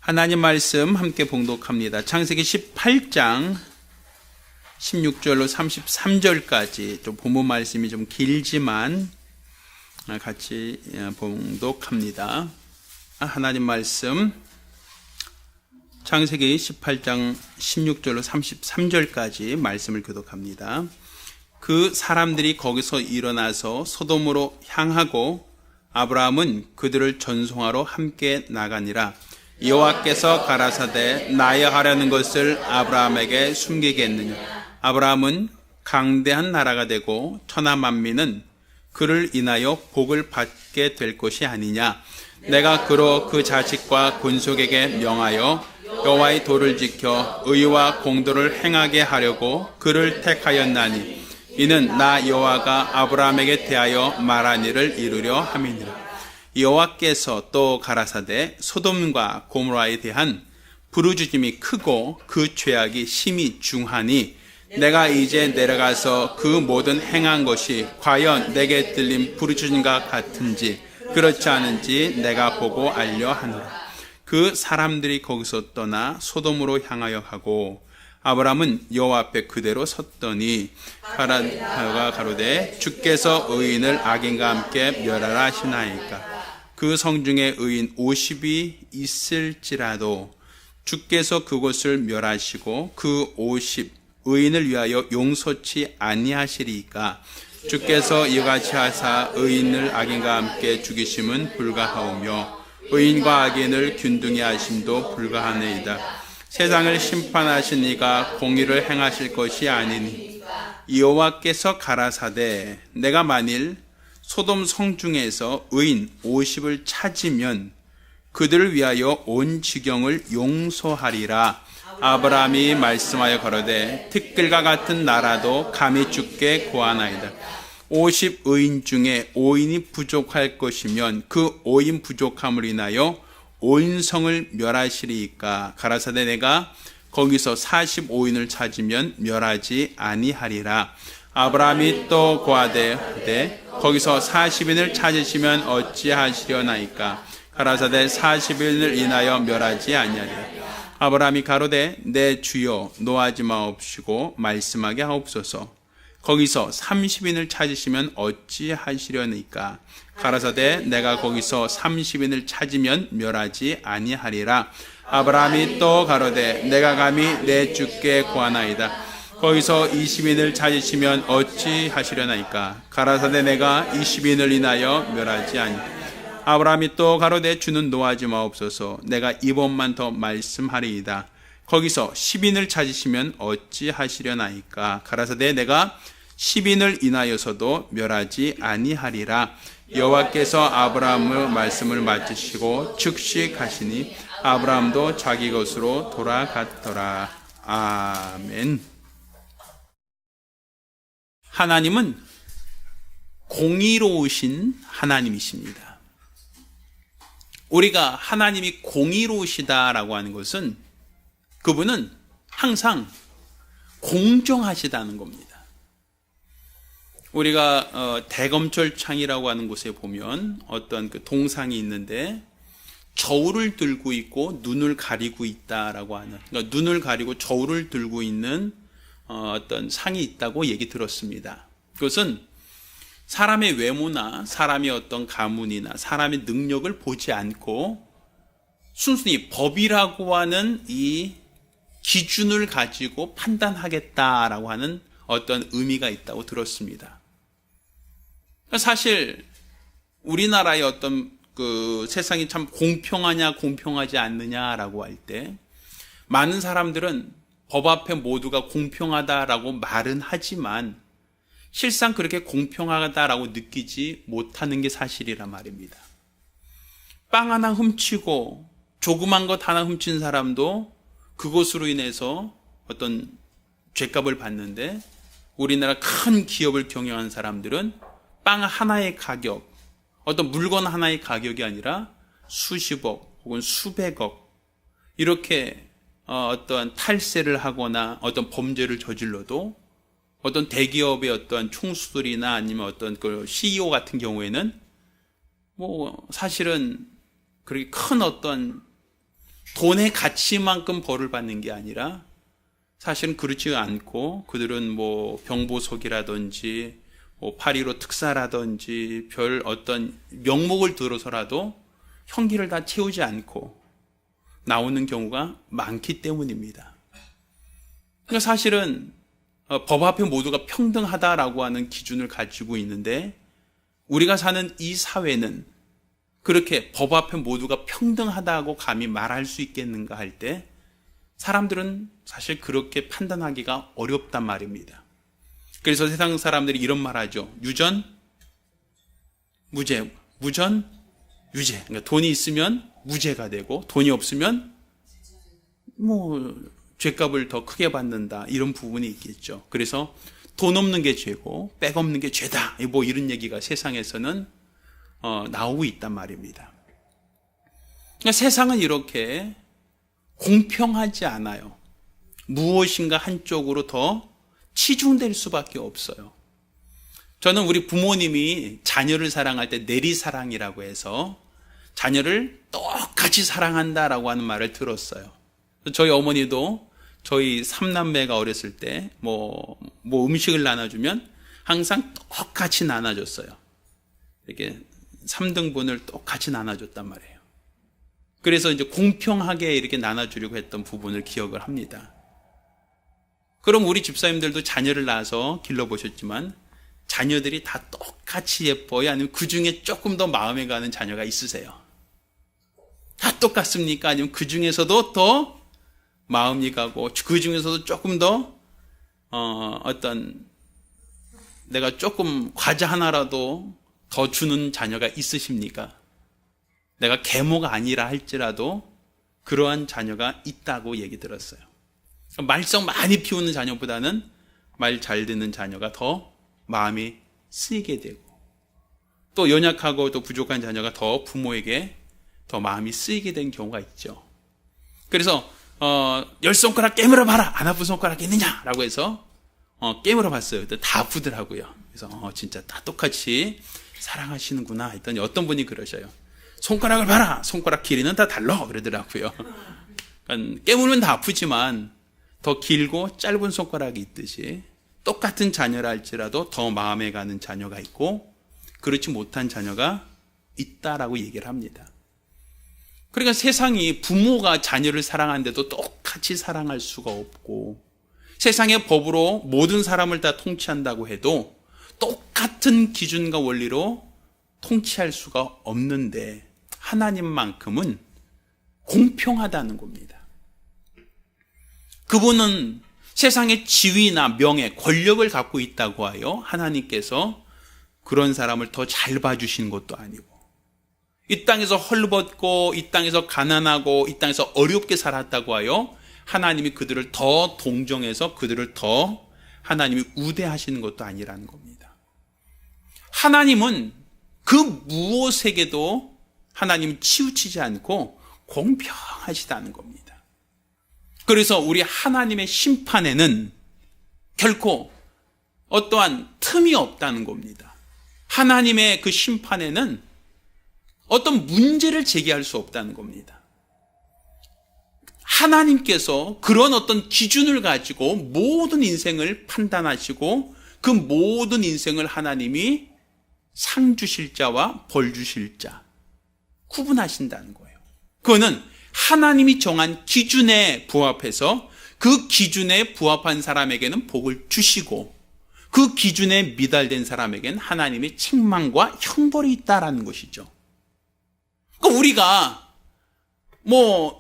하나님 말씀 함께 봉독합니다. 창세기 18장 16절로 33절까지 좀 본문 말씀이 좀 길지만 같이 봉독합니다. 하나님 말씀 창세기 18장 16절로 33절까지 말씀을 교독합니다. 그 사람들이 거기서 일어나서 소돔으로 향하고 아브라함은 그들을 전송하러 함께 나가니라. 여호와께서 가라사대 나여하려는 것을 아브라함에게 숨기겠느냐. 아브라함은 강대한 나라가 되고 천하 만민은 그를 인하여 복을 받게 될 것이 아니냐. 내가 그로 그 자식과 군속에게 명하여 여호와의 도를 지켜 의와 공도를 행하게 하려고 그를 택하였나니 이는 나 여호와가 아브라함에게 대하여 말한 일을 이루려 함이니라. 여호와께서 또 가라사대 소돔과 고모라에 대한 부르짖음이 크고 그 죄악이 심히 중하니 내가 이제 내려가서 그 모든 행한 것이 과연 내게 들린 부르짖음과 같은지 그렇지 않은지 내가 보고 알려 하노라. 그 사람들이 거기서 떠나 소돔으로 향하여 가고 아브라함은 여호와 앞에 그대로 섰더니 가라사대가 가로되 주께서 의인을 악인과 함께 멸하라 하시나이까. 그 성중에 의인 50이 있을지라도 주께서 그곳을 멸하시고 그 50 의인을 위하여 용서치 아니하시리이까. 주께서 이같이 하사 의인을 악인과 함께 죽이심은 불가하오며 의인과 악인을 균등히 하심도 불가하네이다. 세상을 심판하신 이가 공의를 행하실 것이 아니니 여호와께서 가라사대 내가 만일 소돔 성중에서 의인 50을 찾으면 그들을 위하여 온 지경을 용서하리라. 아브라함이 말씀하여 가로되 티끌과 같은 나라도 감히 주께 구하나이다. 50 의인 중에 5인이 부족할 것이면 그 5인 부족함을 인하여 온 성을 멸하시리이까. 가라사대 내가 거기서 45인을 찾으면 멸하지 아니하리라. 아브라함이 또 고하되 거기서 40인을 찾으시면 어찌하시려나이까. 가라사대 40인을 인하여 멸하지 아니하리라. 아브라함이 가로되 내 주여 노하지 마옵시고 말씀하게 하옵소서. 거기서 30인을 찾으시면 어찌하시려니까. 가라사대 내가 거기서 30인을 찾으면 멸하지 아니하리라. 아브라함이 또 가로되 내가 감히 내 주께 구하나이다. 거기서 20인을 찾으시면 어찌하시려나이까. 가라사대 내가 20인을 인하여 멸하지 아니하리라. 아브라함이 또 가로되 주는 노하지 마옵소서. 내가 이번만 더 말씀하리이다. 거기서 10인을 찾으시면 어찌하시려나이까. 가라사대 내가 10인을 인하여서도 멸하지 아니하리라. 여호와께서 아브라함의 말씀을 마치시고 즉시 가시니 아브라함도 자기 것으로 돌아갔더라. 아멘. 하나님은 공의로우신 하나님이십니다. 우리가 하나님이 공의로우시다라고 하는 것은 그분은 항상 공정하시다는 겁니다. 우리가 대검절창이라고 하는 곳에 보면 어떤 그 동상이 있는데 저울을 들고 있고 눈을 가리고 있다라고 하는, 그러니까 눈을 가리고 저울을 들고 있는 어떤 상이 있다고 얘기 들었습니다. 그것은 사람의 외모나 사람의 어떤 가문이나 사람의 능력을 보지 않고 순순히 법이라고 하는 이 기준을 가지고 판단하겠다라고 하는 어떤 의미가 있다고 들었습니다. 사실 우리나라의 어떤 그 세상이 참 공평하냐 공평하지 않느냐라고 할 때 많은 사람들은 법 앞에 모두가 공평하다라고 말은 하지만 실상 그렇게 공평하다라고 느끼지 못하는 게 사실이란 말입니다. 빵 하나 훔치고 조그만 것 하나 훔친 사람도 그것으로 인해서 어떤 죄값을 받는데 우리나라 큰 기업을 경영하는 사람들은 빵 하나의 가격, 어떤 물건 하나의 가격이 아니라 수십억 혹은 수백억 이렇게 어떠한 탈세를 하거나 어떤 범죄를 저질러도 어떤 대기업의 어떤 총수들이나 아니면 어떤 그 CEO 같은 경우에는 뭐 사실은 그렇게 큰 어떤 돈의 가치만큼 벌을 받는 게 아니라 사실은 그렇지 않고 그들은 뭐 병보석이라든지 뭐 8.15 특사라든지 별 어떤 명목을 들어서라도 형기를 다 채우지 않고 나오는 경우가 많기 때문입니다. 그러니까 사실은 법 앞에 모두가 평등하다라고 하는 기준을 가지고 있는데 우리가 사는 이 사회는 그렇게 법 앞에 모두가 평등하다고 감히 말할 수 있겠는가 할 때 사람들은 사실 그렇게 판단하기가 어렵단 말입니다. 그래서 세상 사람들이 이런 말 하죠. 유전, 무죄, 무전, 유죄. 그러니까 돈이 있으면 무죄가 되고 돈이 없으면 뭐 죄값을 더 크게 받는다. 이런 부분이 있겠죠. 그래서 돈 없는 게 죄고 백 없는 게 죄다. 뭐 이런 얘기가 세상에서는 나오고 있단 말입니다. 그러니까 세상은 이렇게 공평하지 않아요. 무엇인가 한쪽으로 더 치중될 수밖에 없어요. 저는 우리 부모님이 자녀를 사랑할 때 내리사랑이라고 해서 자녀를 똑같이 사랑한다라고 하는 말을 들었어요. 저희 어머니도 저희 3남매가 어렸을 때 뭐 음식을 나눠주면 항상 똑같이 나눠줬어요. 이렇게 3등분을 똑같이 나눠줬단 말이에요. 그래서 이제 공평하게 이렇게 나눠주려고 했던 부분을 기억을 합니다. 그럼 우리 집사님들도 자녀를 낳아서 길러보셨지만 자녀들이 다 똑같이 예뻐요? 아니면 그 중에 조금 더 마음에 가는 자녀가 있으세요? 다 똑같습니까? 아니면 그 중에서도 더 마음이 가고 그 중에서도 조금 더 어떤 내가 조금 과자 하나라도 더 주는 자녀가 있으십니까? 내가 계모가 아니라 할지라도 그러한 자녀가 있다고 얘기 들었어요. 말썽 많이 피우는 자녀보다는 말 잘 듣는 자녀가 더 마음이 쓰이게 되고 또 연약하고 또 부족한 자녀가 더 부모에게 더 마음이 쓰이게 된 경우가 있죠. 그래서 10손가락 깨물어 봐라. 안 아픈 손가락 있느냐라고 해서 깨물어 봤어요. 다 아프더라고요. 그래서 진짜 다 똑같이 사랑하시는구나 했더니 어떤 분이 그러셔요. 손가락을 봐라. 손가락 길이는 다 달라 그러더라고요. 그러니까 깨물면 다 아프지만 더 길고 짧은 손가락이 있듯이 똑같은 자녀라 할지라도 더 마음에 가는 자녀가 있고 그렇지 못한 자녀가 있다라고 얘기를 합니다. 그러니까 세상이 부모가 자녀를 사랑하는데도 똑같이 사랑할 수가 없고 세상의 법으로 모든 사람을 다 통치한다고 해도 똑같은 기준과 원리로 통치할 수가 없는데 하나님만큼은 공평하다는 겁니다. 그분은 세상의 지위나 명예, 권력을 갖고 있다고 하여 하나님께서 그런 사람을 더 잘 봐주시는 것도 아니고 이 땅에서 헐벗고 이 땅에서 가난하고 이 땅에서 어렵게 살았다고 하여 하나님이 그들을 더 동정해서 그들을 더 하나님이 우대하시는 것도 아니라는 겁니다. 하나님은 그 무엇에게도 하나님은 치우치지 않고 공평하시다는 겁니다. 그래서 우리 하나님의 심판에는 결코 어떠한 틈이 없다는 겁니다. 하나님의 그 심판에는 어떤 문제를 제기할 수 없다는 겁니다. 하나님께서 그런 어떤 기준을 가지고 모든 인생을 판단하시고 그 모든 인생을 하나님이 상 주실 자와 벌 주실 자 구분하신다는 거예요. 그거는 하나님이 정한 기준에 부합해서 그 기준에 부합한 사람에게는 복을 주시고 그 기준에 미달된 사람에게는 하나님의 책망과 형벌이 있다라는 것이죠. 그러니까 우리가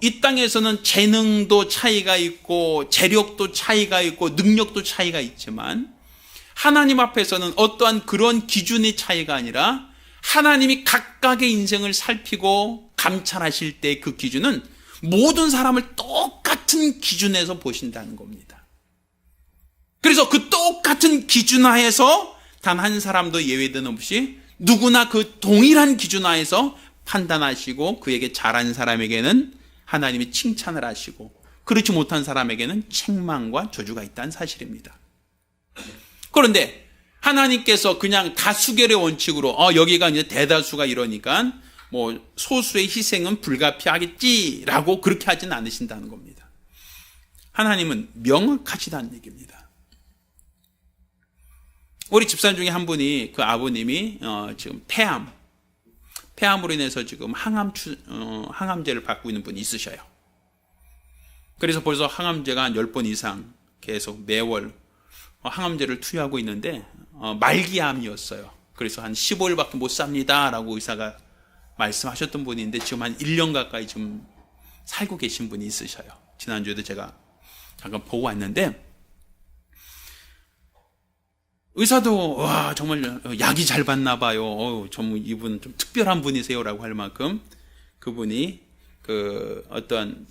이 땅에서는 재능도 차이가 있고 재력도 차이가 있고 능력도 차이가 있지만 하나님 앞에서는 어떠한 그런 기준의 차이가 아니라 하나님이 각각의 인생을 살피고 감찰하실 때 그 기준은 모든 사람을 똑같은 기준에서 보신다는 겁니다. 그래서 그 똑같은 기준하에서 단 한 사람도 예외된 없이 누구나 그 동일한 기준하에서 판단하시고 그에게 잘한 사람에게는 하나님이 칭찬을 하시고 그렇지 못한 사람에게는 책망과 저주가 있다는 사실입니다. 그런데 하나님께서 그냥 다수결의 원칙으로 여기가 이제 대다수가 이러니까 뭐 소수의 희생은 불가피하겠지라고 그렇게 하진 않으신다는 겁니다. 하나님은 명확하시다는 얘기입니다. 우리 집사님 중에 한 분이 그 아버님이 지금 폐암으로 인해서 지금 항암제를 받고 있는 분이 있으셔요. 그래서 벌써 항암제가 한 10번 이상 계속 매월 항암제를 투여하고 있는데 말기암이었어요. 그래서 한 15일밖에 못 삽니다 라고 의사가 말씀하셨던 분인데 지금 한 1년 가까이 좀 살고 계신 분이 있으셔요. 지난주에도 제가 잠깐 보고 왔는데 의사도 와 정말 약이 잘 받나 봐요. 정말 이분 좀 특별한 분이세요라고 할 만큼 그분이 그 어떤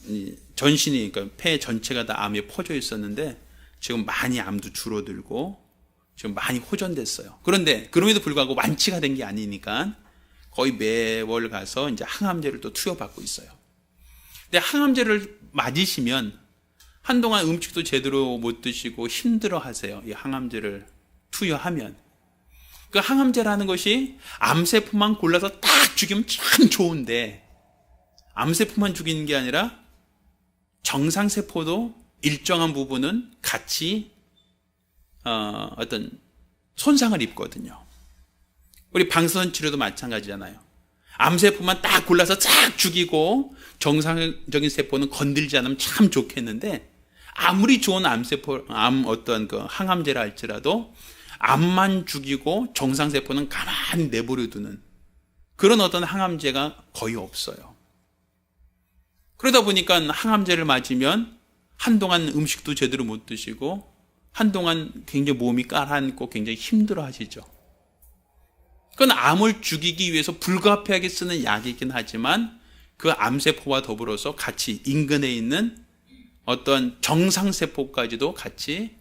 전신이 그러니까 폐 전체가 다 암에 퍼져 있었는데 지금 많이 암도 줄어들고 지금 많이 호전됐어요. 그런데 그럼에도 불구하고 완치가 된 게 아니니까 거의 매월 가서 이제 항암제를 또 투여받고 있어요. 근데 항암제를 맞으시면 한동안 음식도 제대로 못 드시고 힘들어 하세요. 이 항암제를 투여하면. 그 항암제라는 것이 암세포만 골라서 딱 죽이면 참 좋은데 암세포만 죽이는 게 아니라 정상세포도 일정한 부분은 같이 어떤 손상을 입거든요. 우리 방사선 치료도 마찬가지잖아요. 암세포만 딱 골라서 쫙 죽이고 정상적인 세포는 건들지 않으면 참 좋겠는데 아무리 좋은 암 어떤 그 항암제라 할지라도 암만 죽이고 정상세포는 가만히 내버려 두는 그런 어떤 항암제가 거의 없어요. 그러다 보니까 항암제를 맞으면 한동안 음식도 제대로 못 드시고 한동안 굉장히 몸이 가라앉고 굉장히 힘들어 하시죠. 그건 암을 죽이기 위해서 불가피하게 쓰는 약이긴 하지만 그 암세포와 더불어서 같이 인근에 있는 어떤 정상세포까지도 같이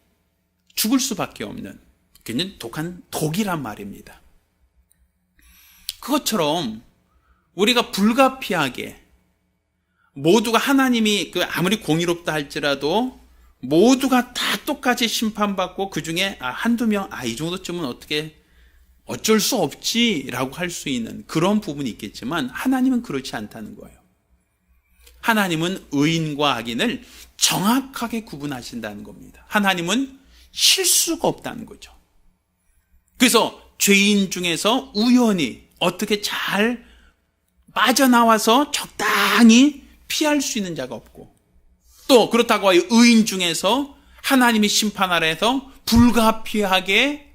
죽을 수밖에 없는 굉장히 독한 독이란 말입니다. 그것처럼 우리가 불가피하게 모두가 하나님이 그 아무리 공의롭다 할지라도 모두가 다 똑같이 심판받고 그 중에 한두 명 이 정도쯤은 어떻게 어쩔 수 없지라고 할 수 있는 그런 부분이 있겠지만 하나님은 그렇지 않다는 거예요. 하나님은 의인과 악인을 정확하게 구분하신다는 겁니다. 하나님은 실수가 없다는 거죠. 그래서 죄인 중에서 우연히 어떻게 잘 빠져나와서 적당히 피할 수 있는 자가 없고 또 그렇다고 하여 의인 중에서 하나님이 심판 아래에서 불가피하게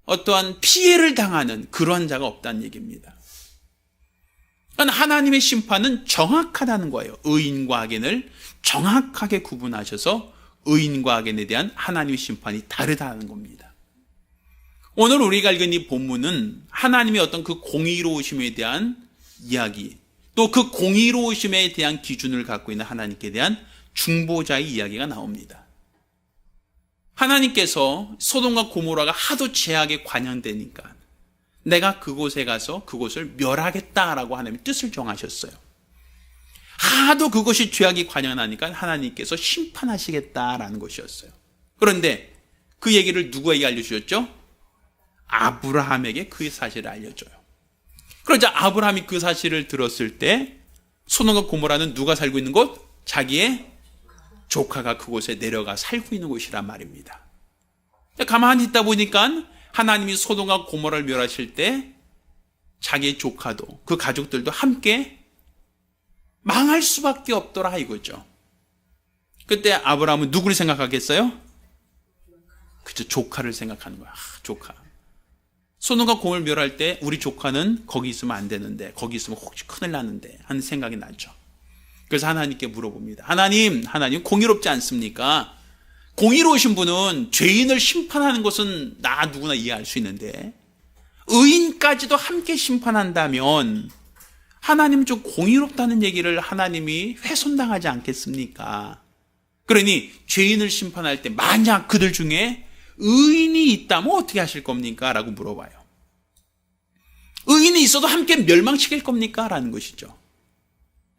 어떠한 피해를 당하는 그러한 자가 없다는 얘기입니다. 그러니까 하나님의 심판은 정확하다는 거예요. 의인과 악인을 정확하게 구분하셔서 의인과 악인에 대한 하나님의 심판이 다르다는 겁니다. 오늘 우리가 읽은 이 본문은 하나님의 어떤 그 공의로우심에 대한 이야기, 또 그 공의로우심에 대한 기준을 갖고 있는 하나님께 대한 중보자의 이야기가 나옵니다. 하나님께서 소돔과 고모라가 하도 죄악에 관영되니까 내가 그곳에 가서 그곳을 멸하겠다라고 하나님이 뜻을 정하셨어요. 하도 그것이 죄악이 관영하니까 하나님께서 심판하시겠다라는 것이었어요. 그런데 그 얘기를 누구에게 알려주셨죠? 아브라함에게 그 사실을 알려줘요. 그러자 아브라함이 그 사실을 들었을 때 소돔과 고모라는 누가 살고 있는 곳? 자기의 조카가 그곳에 내려가 살고 있는 곳이란 말입니다. 가만히 있다 보니까 하나님이 소돔과 고모라를 멸하실 때 자기의 조카도 그 가족들도 함께 망할 수밖에 없더라 이거죠. 그때 아브라함은 누구를 생각하겠어요? 그죠, 조카를 생각하는 거야. 조카. 소돔과 고모를 멸할 때 우리 조카는 거기 있으면 안 되는데 거기 있으면 혹시 큰일 나는데 하는 생각이 나죠. 그래서 하나님께 물어봅니다. 하나님 공의롭지 않습니까? 공의로우신 분은 죄인을 심판하는 것은 나 누구나 이해할 수 있는데 의인까지도 함께 심판한다면 하나님 좀 공의롭다는 얘기를 하나님이 훼손당하지 않겠습니까? 그러니 죄인을 심판할 때 만약 그들 중에 의인이 있다면 어떻게 하실 겁니까? 라고 물어봐요. 의인이 있어도 함께 멸망시킬 겁니까? 라는 것이죠.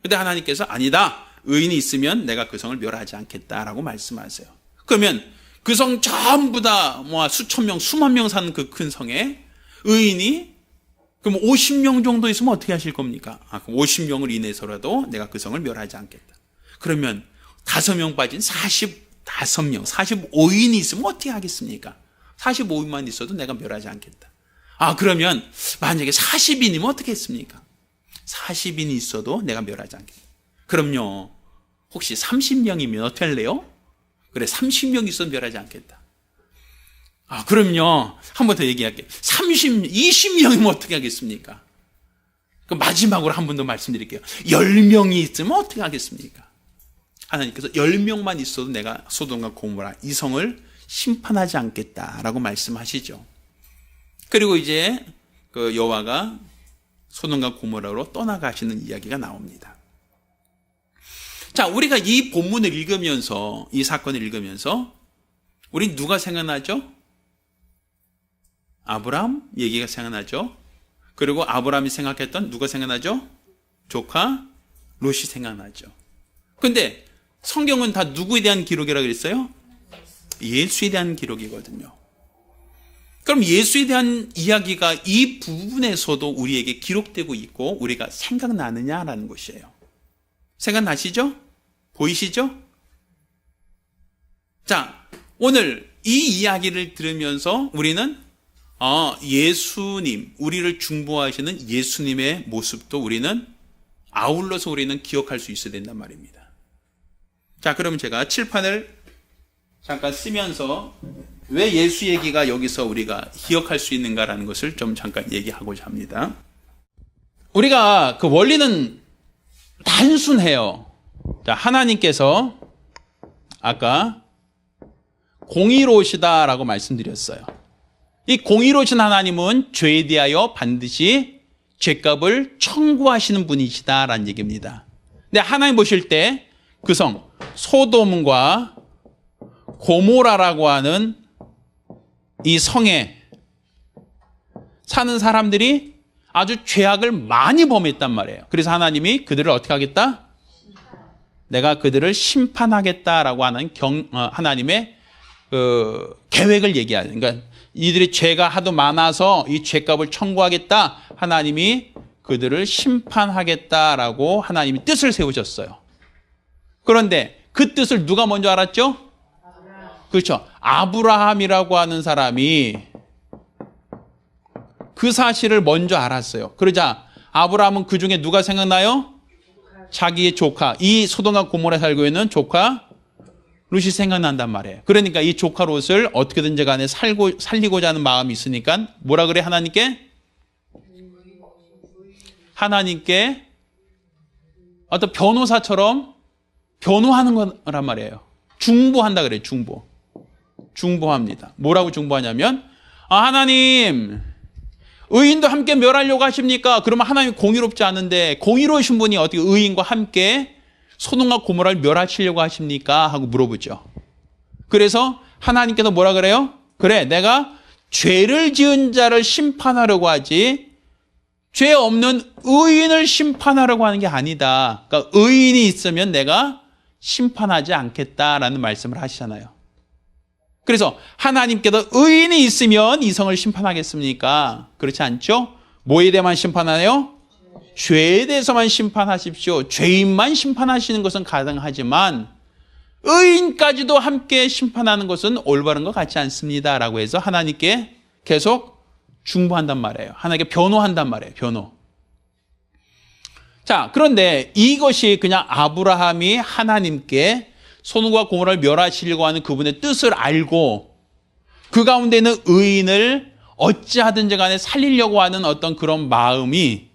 근데 하나님께서 아니다. 의인이 있으면 내가 그 성을 멸하지 않겠다라고 말씀하세요. 그러면 그 성 전부 다 수천 명, 수만 명 사는 그 큰 성에 의인이 그럼 50명 정도 있으면 어떻게 하실 겁니까? 그럼 50명을 인해서라도 내가 그 성을 멸하지 않겠다. 그러면 5명 빠진 45명, 45인이 있으면 어떻게 하겠습니까? 45인만 있어도 내가 멸하지 않겠다. 그러면 만약에 40인이면 어떻게 했습니까? 40인이 있어도 내가 멸하지 않겠다. 그럼요. 혹시 30명이면 어떻게 할래요? 그래, 30명 있어도 멸하지 않겠다. 그럼요. 한 번 더 얘기할게요. 20명이면 어떻게 하겠습니까? 그럼 마지막으로 한 번 더 말씀드릴게요. 10명이 있으면 어떻게 하겠습니까? 하나님께서 10명만 있어도 내가 소돔과 고모라 이 성을 심판하지 않겠다라고 말씀하시죠. 그리고 이제 그 여호와가 소돔과 고모라로 떠나가시는 이야기가 나옵니다. 자, 우리가 이 본문을 읽으면서, 이 사건을 읽으면서 우린 누가 생각나죠? 아브람 얘기가 생각나죠. 그리고 아브람이 생각했던 누가 생각나죠? 조카 롯이 생각나죠. 근데 성경은 다 누구에 대한 기록이라고 그랬어요? 예수에 대한 기록이거든요. 그럼 예수에 대한 이야기가 이 부분에서도 우리에게 기록되고 있고 우리가 생각나느냐라는 것이에요. 생각나시죠? 보이시죠? 자, 오늘 이 이야기를 들으면서 우리는 예수님, 우리를 중보하시는 예수님의 모습도 우리는 아울러서 우리는 기억할 수 있어야 된단 말입니다. 자, 그럼 제가 칠판을 잠깐 쓰면서 왜 예수 얘기가 여기서 우리가 기억할 수 있는가라는 것을 좀 잠깐 얘기하고자 합니다. 우리가 그 원리는 단순해요. 자, 하나님께서 아까 공의로우시다라고 말씀드렸어요. 이 공의로우신 하나님은 죄에 대하여 반드시 죄값을 청구하시는 분이시다라는 얘기입니다. 근데 하나님 보실 때 그 성 소돔과 고모라라고 하는 이 성에 사는 사람들이 아주 죄악을 많이 범했단 말이에요. 그래서 하나님이 그들을 어떻게 하겠다? 내가 그들을 심판하겠다라고 하는 하나님의 계획을 얘기하는. 그러니까 이들이 죄가 하도 많아서 이 죄값을 청구하겠다. 하나님이 그들을 심판하겠다라고 하나님이 뜻을 세우셨어요. 그런데 그 뜻을 누가 먼저 알았죠? 그렇죠. 아브라함이라고 하는 사람이 그 사실을 먼저 알았어요. 그러자 아브라함은 그 중에 누가 생각나요? 자기의 조카, 이 소돔과 고모라에 살고 있는 조카 롯이 생각난단 말이에요. 그러니까 이 조카 롯을 어떻게든지 간에 살리고자 하는 마음이 있으니까 뭐라 그래? 하나님께 어떤 변호사처럼 변호하는 거란 말이에요. 중보한다 그래요. 중보합니다. 뭐라고 중보하냐면 하나님, 의인도 함께 멸하려고 하십니까? 그러면 하나님이 공의롭지 않은데 공의로우신 분이 어떻게 의인과 함께 소돔과 고모라를 멸하시려고 하십니까? 하고 물어보죠. 그래서 하나님께서 뭐라 그래요? 그래, 내가 죄를 지은 자를 심판하려고 하지 죄 없는 의인을 심판하려고 하는 게 아니다. 그러니까 의인이 있으면 내가 심판하지 않겠다라는 말씀을 하시잖아요. 그래서 하나님께서 의인이 있으면 이 성을 심판하겠습니까? 그렇지 않죠? 뭐에 대해만 심판하나요? 죄에 대해서만 심판하십시오. 죄인만 심판하시는 것은 가능하지만 의인까지도 함께 심판하는 것은 올바른 것 같지 않습니다. 라고 해서 하나님께 계속 중보한단 말이에요. 하나님께 변호한단 말이에요. 변호. 자, 그런데 이것이 그냥 아브라함이 하나님께 소돔과 고모라를 멸하시려고 하는 그분의 뜻을 알고 그 가운데 있는 의인을 어찌하든지 간에 살리려고 하는 어떤 그런 마음이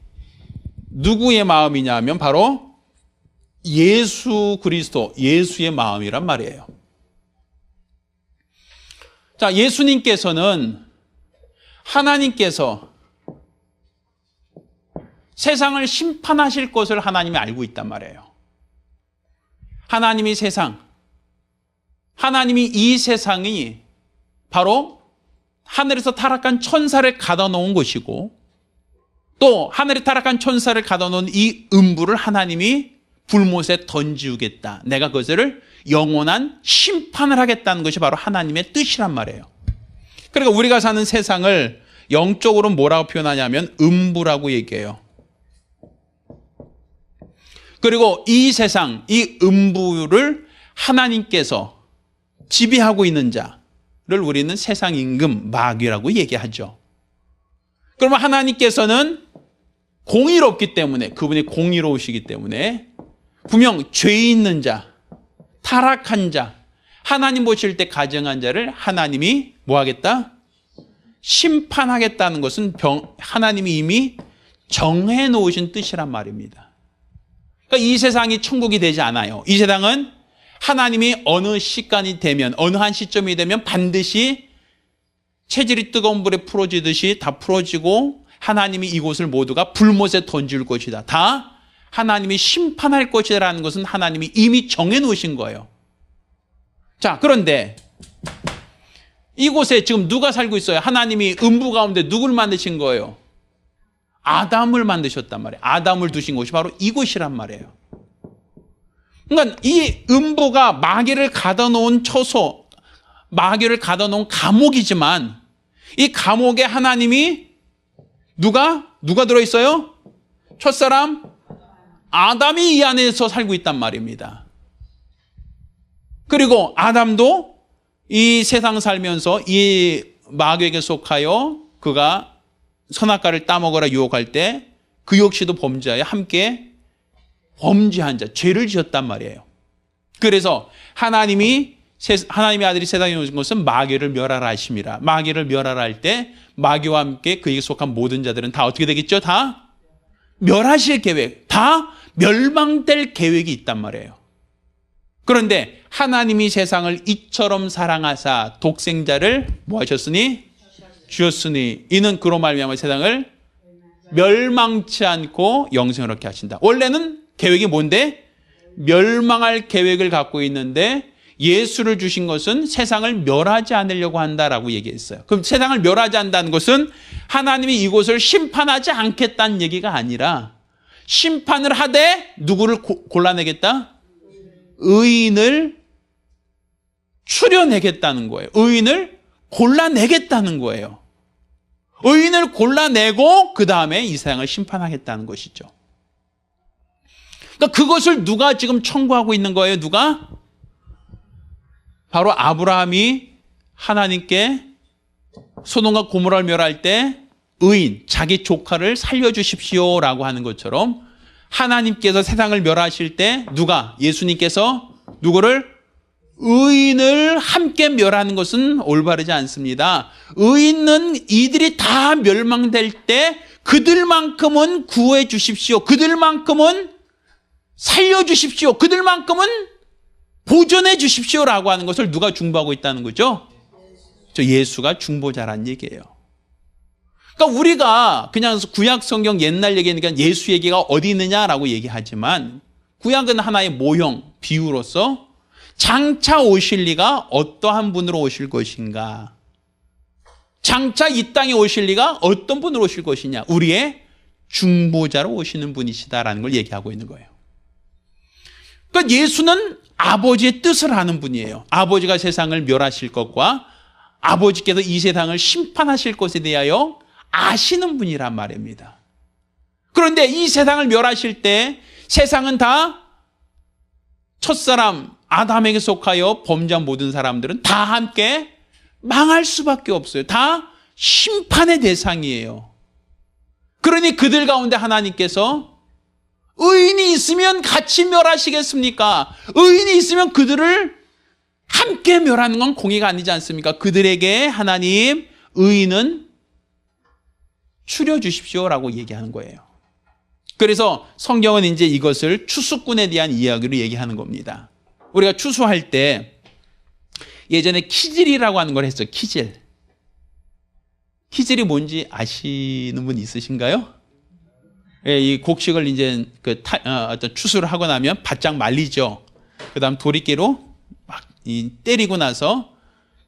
누구의 마음이냐면 바로 예수 그리스도, 예수의 마음이란 말이에요. 자, 예수님께서는 하나님께서 세상을 심판하실 것을 하나님이 알고 있단 말이에요. 하나님이 이 세상이 바로 하늘에서 타락한 천사를 가둬 놓은 것이고 또 하늘에 타락한 천사를 가둬 놓은 이 음부를 하나님이 불못에 던지우겠다. 내가 그것을 영원한 심판을 하겠다는 것이 바로 하나님의 뜻이란 말이에요. 그러니까 우리가 사는 세상을 영적으로 뭐라고 표현하냐면 음부라고 얘기해요. 그리고 이 세상, 이 음부를 하나님께서 지배하고 있는 자를 우리는 세상 임금 마귀라고 얘기하죠. 그러면 하나님께서는 공의롭기 때문에, 그분이 공의로우시기 때문에 분명 죄 있는 자, 타락한 자, 하나님 보실 때 가정한 자를 하나님이 뭐 하겠다? 심판하겠다는 것은 하나님이 이미 정해 놓으신 뜻이란 말입니다. 그러니까 이 세상이 천국이 되지 않아요. 이 세상은 하나님이 어느 시간이 되면, 어느 한 시점이 되면 반드시 체질이 뜨거운 불에 풀어지듯이 다 풀어지고 하나님이 이곳을 모두가 불못에 던질 것이다. 다 하나님이 심판할 것이라는 것은 하나님이 이미 정해 놓으신 거예요. 자, 그런데 이곳에 지금 누가 살고 있어요? 하나님이 음부 가운데 누굴 만드신 거예요? 아담을 만드셨단 말이에요. 아담을 두신 곳이 바로 이곳이란 말이에요. 그러니까 이 음부가 마귀를 가둬놓은 처소, 마귀를 가둬놓은 감옥이지만 이 감옥에 하나님이 누가 들어있어요? 첫사람 아담이 이 안에서 살고 있단 말입니다. 그리고 아담도 이 세상 살면서 이 마귀에게 속하여 그가 선악과를 따먹으라 유혹할 때 그 역시도 범죄하여 함께 범죄한 자, 죄를 지었단 말이에요. 그래서 하나님의 아들이 세상에 오신 것은 마귀를 멸하라 하심이라. 마귀를 멸하라 할 때 마귀와 함께 그에게 속한 모든 자들은 다 어떻게 되겠죠? 다 멸하실 계획, 다 멸망될 계획이 있단 말이에요. 그런데 하나님이 세상을 이처럼 사랑하사 독생자를 뭐 하셨으니? 주셨으니 이는 그로 말미암아 세상을 멸망치 않고 영생을 얻게 하신다. 원래는 계획이 뭔데? 멸망할 계획을 갖고 있는데 예수를 주신 것은 세상을 멸하지 않으려고 한다라고 얘기했어요. 그럼 세상을 멸하지 않는다는 것은 하나님이 이곳을 심판하지 않겠다는 얘기가 아니라 심판을 하되 누구를 골라내겠다? 의인을 추려내겠다는 거예요. 의인을 골라내겠다는 거예요. 의인을 골라내고 그 다음에 이 세상을 심판하겠다는 것이죠. 그러니까 그것을 누가 지금 청구하고 있는 거예요? 누가? 바로 아브라함이 하나님께 소돔과 고모라를 멸할 때 의인, 자기 조카를 살려주십시오라고 하는 것처럼 하나님께서 세상을 멸하실 때 누가? 예수님께서 누구를? 의인을 함께 멸하는 것은 올바르지 않습니다. 의인은 이들이 다 멸망될 때 그들만큼은 구해 주십시오. 그들만큼은 살려주십시오. 그들만큼은 보존해 주십시오라고 하는 것을 누가 중보하고 있다는 거죠? 예수가 중보자란 얘기예요. 그러니까 우리가 그냥 구약 성경 옛날 얘기니까 예수 얘기가 어디 있느냐라고 얘기하지만 구약은 하나의 모형, 비유로서 장차 오실 리가 어떠한 분으로 오실 것인가? 장차 이 땅에 오실 리가 어떤 분으로 오실 것이냐? 우리의 중보자로 오시는 분이시다라는 걸 얘기하고 있는 거예요. 그러니까 예수는 아버지의 뜻을 아는 분이에요. 아버지가 세상을 멸하실 것과 아버지께서 이 세상을 심판하실 것에 대하여 아시는 분이란 말입니다. 그런데 이 세상을 멸하실 때 세상은 다 첫사람 아담에게 속하여 범죄한 모든 사람들은 다 함께 망할 수밖에 없어요. 다 심판의 대상이에요. 그러니 그들 가운데 하나님께서 의인이 있으면 같이 멸하시겠습니까? 의인이 있으면 그들을 함께 멸하는 건 공의가 아니지 않습니까? 그들에게 하나님 의인은 추려주십시오라고 얘기하는 거예요. 그래서 성경은 이제 이것을 추수꾼에 대한 이야기로 얘기하는 겁니다. 우리가 추수할 때 예전에 키질이라고 하는 걸 했어요. 키질. 키질이 뭔지 아시는 분 있으신가요? 예, 이 곡식을 이제 어떤 추수를 하고 나면 바짝 말리죠. 그 다음 도리깨로 막 때리고 나서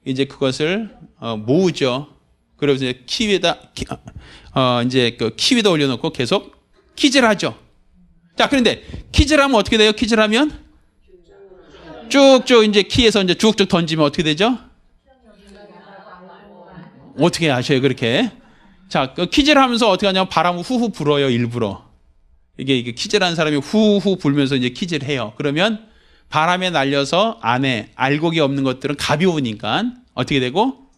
이제 그것을 모으죠. 그래서 이제 키위에다 이제 그 키위에다 올려놓고 계속 키질하죠. 자, 그런데 키질하면 어떻게 돼요? 키질하면 쭉쭉 이제 키에서 이제 쭉쭉 던지면 어떻게 되죠? 어떻게 아셔요? 그렇게 자, 그 퀴즈를 하면서 어떻게 하냐면 바람을 후후 불어요, 일부러. 이게 퀴즈라는 사람이 후후 불면서 이제 퀴즈를 해요. 그러면 바람에 날려서 안에 알곡이 없는 것들은 가벼우니까 어떻게 되고?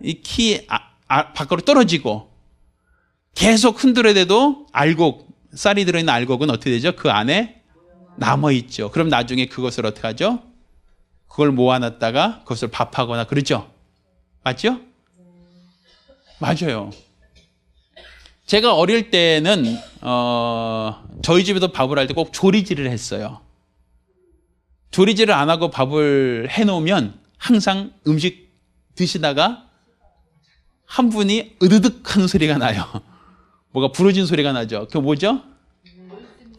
이 키 밖으로 떨어지고 계속 흔들어대도 쌀이 들어있는 알곡은 어떻게 되죠? 그 안에 남아있죠. 그럼 나중에 그것을 어떻게 하죠? 그걸 모아놨다가 그것을 밥하거나 그러죠. 맞죠? 맞아요. 제가 어릴 때는 저희 집에도 밥을 할 때 꼭 조리질을 했어요. 조리질을 안 하고 밥을 해놓으면 항상 음식 드시다가 한 분이 으드득 하는 소리가 나요. 뭐가 부러진 소리가 나죠. 그게 뭐죠?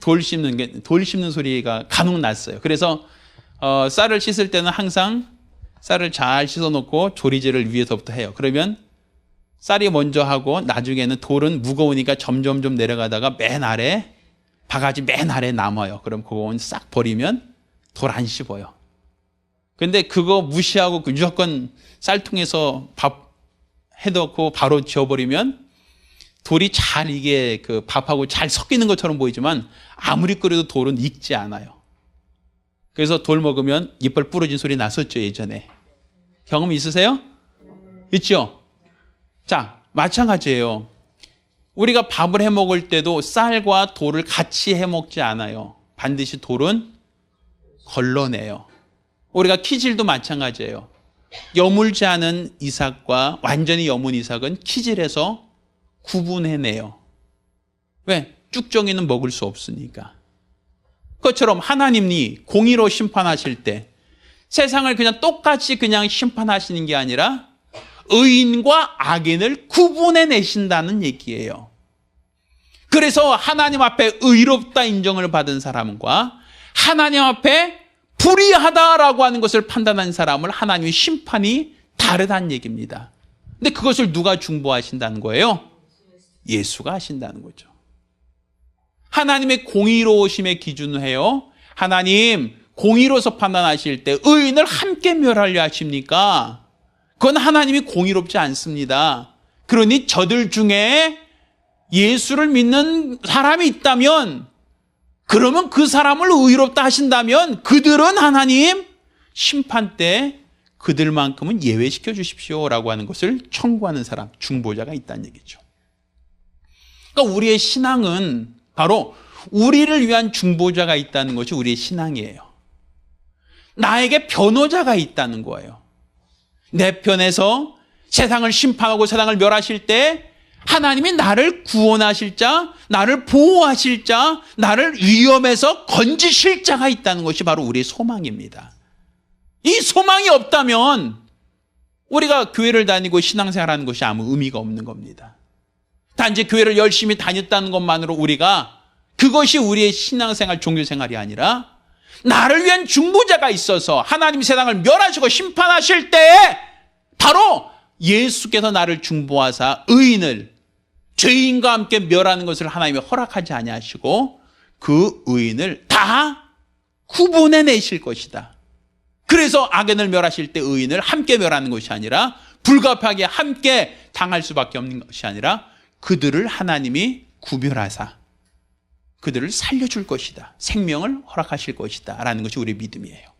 돌 씹는 소리가 간혹 났어요. 그래서 쌀을 씻을 때는 항상 쌀을 잘 씻어놓고 조리질을 위에서부터 해요. 그러면 쌀이 먼저 하고 나중에는 돌은 무거우니까 점점 내려가다가 맨 아래 바가지 맨 아래 남아요. 그럼 그건 싹 버리면 돌 안 씹어요. 근데 그거 무시하고 무조건 쌀통에서 밥 해놓고 바로 지워버리면 돌이 잘 이게 그 밥하고 잘 섞이는 것처럼 보이지만 아무리 끓여도 돌은 익지 않아요. 그래서 돌 먹으면 이빨 부러진 소리 났었죠, 예전에. 경험 있으세요? 있죠? 자, 마찬가지예요. 우리가 밥을 해 먹을 때도 쌀과 돌을 같이 해 먹지 않아요. 반드시 돌은 걸러내요. 우리가 키질도 마찬가지예요. 여물지 않은 이삭과 완전히 여문 이삭은 키질해서 구분해내요. 왜? 쭉정이는 먹을 수 없으니까. 그것처럼 하나님이 공의로 심판하실 때 세상을 그냥 똑같이 그냥 심판하시는 게 아니라 의인과 악인을 구분해내신다는 얘기예요. 그래서 하나님 앞에 의롭다 인정을 받은 사람과 하나님 앞에 불의하다라고 하는 것을 판단한 사람을 하나님의 심판이 다르다는 얘기입니다. 근데 그것을 누가 중보하신다는 거예요? 예수가 하신다는 거죠. 하나님의 공의로우심의 기준을 해요. 하나님 공의로서 판단하실 때 의인을 함께 멸하려 하십니까? 그건 하나님이 공의롭지 않습니다. 그러니 저들 중에 예수를 믿는 사람이 있다면, 그러면 그 사람을 의롭다 하신다면 그들은 하나님 심판 때 그들만큼은 예외시켜 주십시오라고 하는 것을 청구하는 사람, 중보자가 있다는 얘기죠. 그러니까 우리의 신앙은 바로 우리를 위한 중보자가 있다는 것이 우리의 신앙이에요. 나에게 변호자가 있다는 거예요. 내 편에서 세상을 심판하고 세상을 멸하실 때 하나님이 나를 구원하실 자, 나를 보호하실 자, 나를 위험에서 건지실 자가 있다는 것이 바로 우리의 소망입니다. 이 소망이 없다면 우리가 교회를 다니고 신앙생활하는 것이 아무 의미가 없는 겁니다. 단지 교회를 열심히 다녔다는 것만으로 우리가 그것이 우리의 신앙생활, 종교생활이 아니라 나를 위한 중보자가 있어서 하나님 세상을 멸하시고 심판하실 때 바로 예수께서 나를 중보하사 의인을 죄인과 함께 멸하는 것을 하나님이 허락하지 아니하시고 그 의인을 다 구분해내실 것이다. 그래서 악인을 멸하실 때 의인을 함께 멸하는 것이 아니라 불가피하게 함께 당할 수밖에 없는 것이 아니라 그들을 하나님이 구별하사 그들을 살려줄 것이다. 생명을 허락하실 것이다. 라는 것이 우리의 믿음이에요.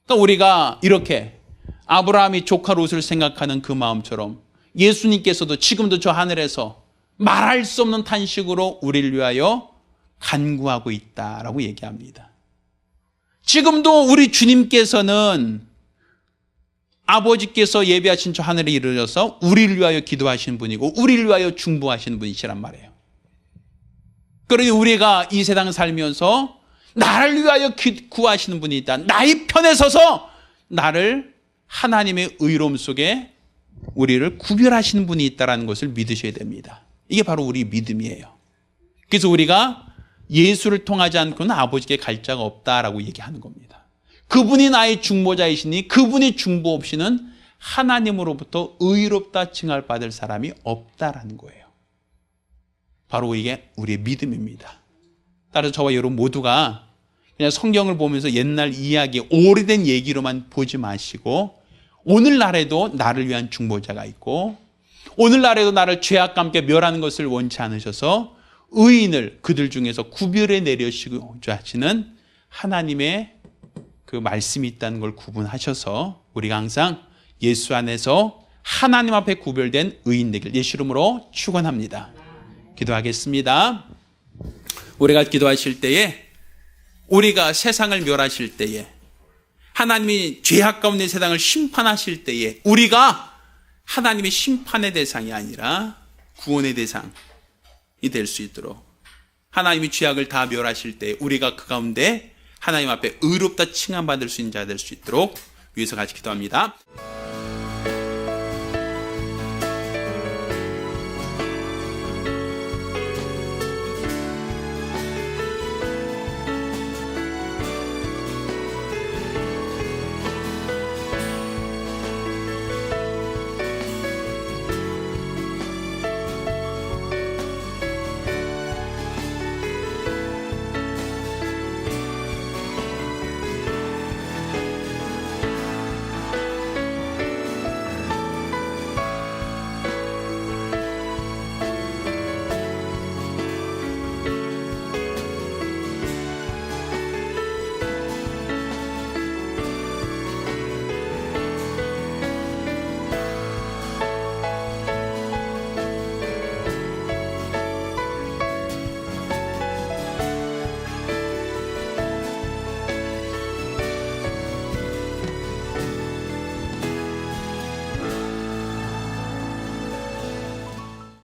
그러니까 우리가 이렇게 아브라함이 조카 롯을 생각하는 그 마음처럼 예수님께서도 지금도 저 하늘에서 말할 수 없는 탄식으로 우리를 위하여 간구하고 있다라고 얘기합니다. 지금도 우리 주님께서는 아버지께서 예비하신 저 하늘에 이르러서 우리를 위하여 기도하시는 분이고 우리를 위하여 중보하시는 분이시란 말이에요. 그러니 우리가 이 세상 살면서 나를 위하여 구하시는 분이 있다. 나의 편에 서서 나를 하나님의 의로움 속에 우리를 구별하시는 분이 있다는 것을 믿으셔야 됩니다. 이게 바로 우리 믿음이에요. 그래서 우리가 예수를 통하지 않고는 아버지께 갈 자가 없다라고 얘기하는 겁니다. 그분이 나의 중보자이시니 그분이 중보 없이는 하나님으로부터 의롭다 칭할 받을 사람이 없다라는 거예요. 바로 이게 우리의 믿음입니다. 따라서 저와 여러분 모두가 그냥 성경을 보면서 옛날 이야기, 오래된 얘기로만 보지 마시고 오늘날에도 나를 위한 중보자가 있고 오늘날에도 나를 죄악과 함께 멸하는 것을 원치 않으셔서 의인을 그들 중에서 구별해 내려시고자 하시는 하나님의 그 말씀이 있다는 걸 구분하셔서 우리가 항상 예수 안에서 하나님 앞에 구별된 의인 되길 예수 이름으로 축원합니다. 기도하겠습니다. 우리가 기도하실 때에 우리가 세상을 멸하실 때에 하나님이 죄악 가운데 세상을 심판하실 때에 우리가 하나님의 심판의 대상이 아니라 구원의 대상이 될 수 있도록 하나님이 죄악을 다 멸하실 때 우리가 그 가운데 하나님 앞에 의롭다 칭함받을 수 있는 자 될 수 있도록 위해서 같이 기도합니다.